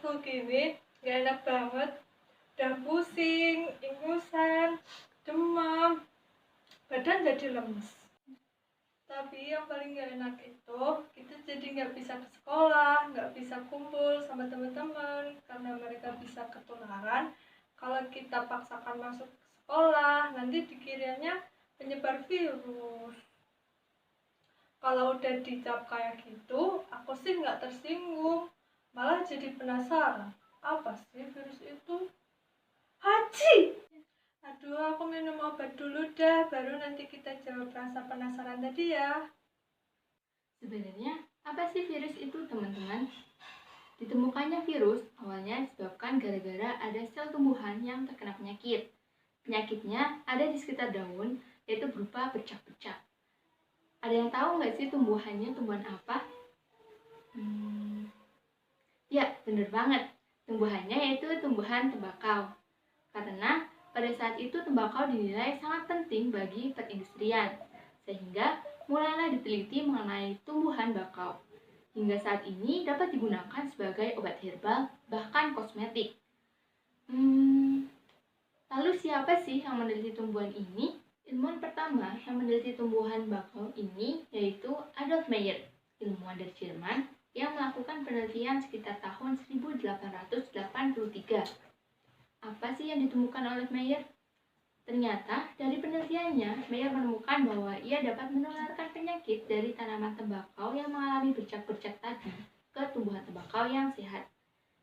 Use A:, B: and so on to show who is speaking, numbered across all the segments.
A: perutku gini, gak enak banget. Udah pusing, ingusan, demam, badan jadi lemes. Tapi yang paling gak enak itu kita jadi nggak bisa ke sekolah, nggak bisa kumpul sama teman-teman karena mereka bisa ketularan. Kalau kita paksakan masuk ke sekolah, nanti dikiranya penyebar virus. Kalau udah dicap kayak gitu, aku sih nggak tersinggung, malah jadi penasaran. Apa sih virus itu? Haji! Aduh, aku minum obat dulu dah, baru nanti kita jawab rasa penasaran tadi ya.
B: Sebenarnya, apa sih virus itu, teman-teman? Ditemukannya virus awalnya disebabkan gara-gara ada sel tumbuhan yang terkena penyakit. Penyakitnya ada di sekitar daun, yaitu berupa bercak-bercak. Ada yang tahu nggak sih tumbuhannya tumbuhan apa? Ya, bener banget. Tumbuhannya yaitu tumbuhan tembakau. Karena pada saat itu tembakau dinilai sangat penting bagi perindustrian, sehingga mulailah diteliti mengenai tumbuhan bakau. Hingga saat ini dapat digunakan sebagai obat herbal, bahkan kosmetik. Lalu siapa sih yang meneliti tumbuhan ini? Ilmuwan pertama yang meneliti tumbuhan bakau ini yaitu Adolf Meyer, ilmuwan dari Jerman yang melakukan penelitian sekitar tahun 1883. Apa sih yang ditemukan oleh Meyer? Ternyata dari penelitiannya, Meyer menemukan bahwa ia dapat menularkan penyakit dari tanaman tembakau yang mengalami bercak-bercak tadi ke tumbuhan tembakau yang sehat.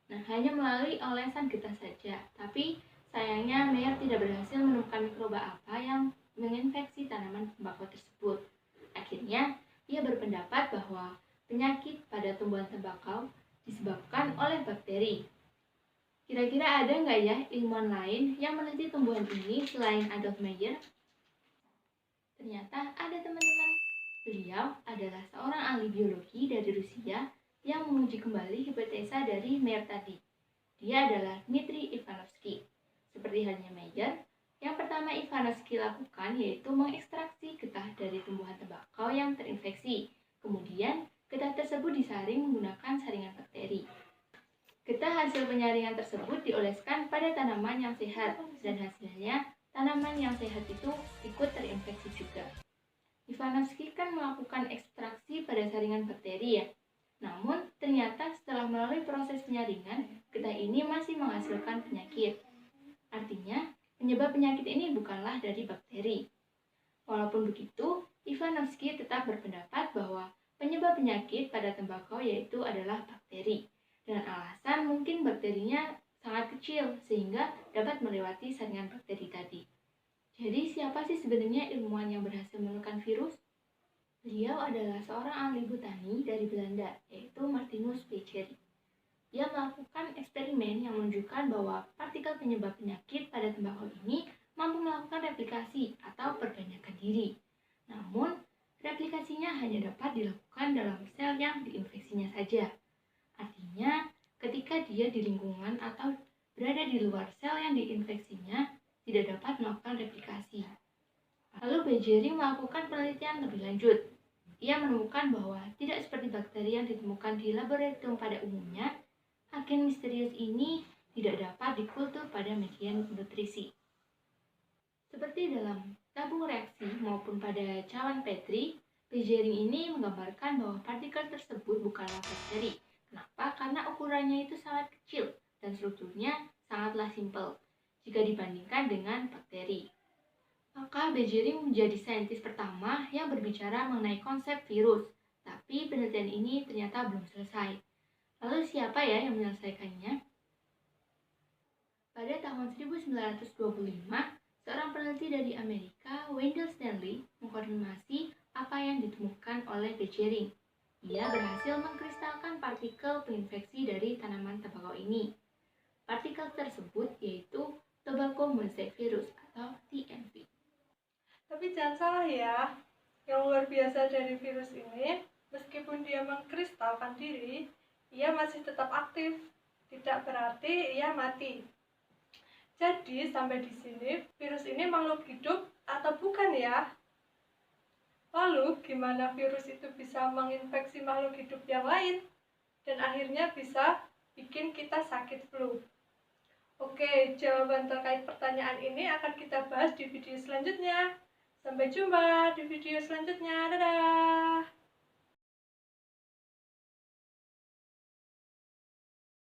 B: Nah, hanya melalui olesan getah saja. Tapi sayangnya Meyer tidak berhasil menemukan mikroba apa yang menginfeksi tanaman tembakau tersebut. Akhirnya, ia berpendapat bahwa penyakit pada tumbuhan tembakau disebabkan oleh bakteri. Kira-kira ada nggak ya ilmuwan lain yang meneliti tumbuhan ini selain Adolf Meyer? Ternyata ada, teman-teman. Beliau adalah seorang ahli biologi dari Rusia yang menguji kembali hipotesa dari Meyer tadi. Dia adalah Dmitri Ivanovsky. Seperti halnya Meyer, yang pertama Ivanovsky lakukan yaitu mengekstraksi getah dari tumbuhan tembakau yang terinfeksi. Kemudian, getah tersebut disaring menggunakan saringan bakteri. Getah hasil penyaringan tersebut dioleskan pada tanaman yang sehat, dan hasilnya tanaman yang sehat itu ikut terinfeksi juga. Ivanovsky kan melakukan ekstraksi pada saringan bakteri ya. Namun, ternyata setelah melalui proses penyaringan, getah ini masih menghasilkan penyakit. Artinya, penyebab penyakit ini bukanlah dari bakteri. Walaupun begitu, Ivanovsky tetap berpendapat bahwa penyebab penyakit pada tembakau yaitu adalah bakteri. Dengan alasan mungkin bakterinya sangat kecil sehingga dapat melewati saringan bakteri tadi. Jadi siapa sih sebenarnya ilmuwan yang berhasil menemukan virus? Beliau adalah seorang ahli botani dari Belanda, yaitu Martinus Beijeri. Dia melakukan eksperimen yang menunjukkan bahwa partikel penyebab penyakit pada tembakau ini mampu melakukan replikasi atau perbanyakan diri. Namun, replikasinya hanya dapat dilakukan dalam sel yang diinfeksinya saja. Artinya, ketika dia di lingkungan atau berada di luar sel yang diinfeksinya, tidak dapat melakukan replikasi. Lalu Beijeri melakukan penelitian lebih lanjut. Ia menemukan bahwa tidak seperti bakteri yang ditemukan di laboratorium pada umumnya, agen misterius ini tidak dapat dikultur pada media nutrisi. Seperti dalam tabung reaksi maupun pada cawan Petri, Beijeri ini menggambarkan bahwa partikel tersebut bukanlah bakteri. Kenapa? Karena ukurannya itu sangat kecil dan strukturnya sangatlah simpel jika dibandingkan dengan bakteri. Maka Beijeri menjadi saintis pertama yang berbicara mengenai konsep virus. Tapi penelitian ini ternyata belum selesai. Lalu siapa ya yang menyelesaikannya? Pada tahun 1925, seorang peneliti dari Amerika, Wendell Stanley, mengkonfirmasi apa yang ditemukan oleh Beijeri. Ia berhasil mengkristalkan partikel penginfeksi dari tanaman tembakau ini. Partikel tersebut yaitu Tobacco Mosaic Virus atau TMV.
A: Tapi jangan salah ya, yang luar biasa dari virus ini, meskipun dia mengkristalkan diri, ia masih tetap aktif. Tidak berarti ia mati. Jadi sampai di sini, virus ini makhluk hidup atau bukan ya? Lalu gimana virus itu bisa menginfeksi makhluk hidup yang lain dan akhirnya bisa bikin kita sakit flu. Oke, jawaban terkait pertanyaan ini akan kita bahas di video selanjutnya. Sampai jumpa di video selanjutnya. Dadah!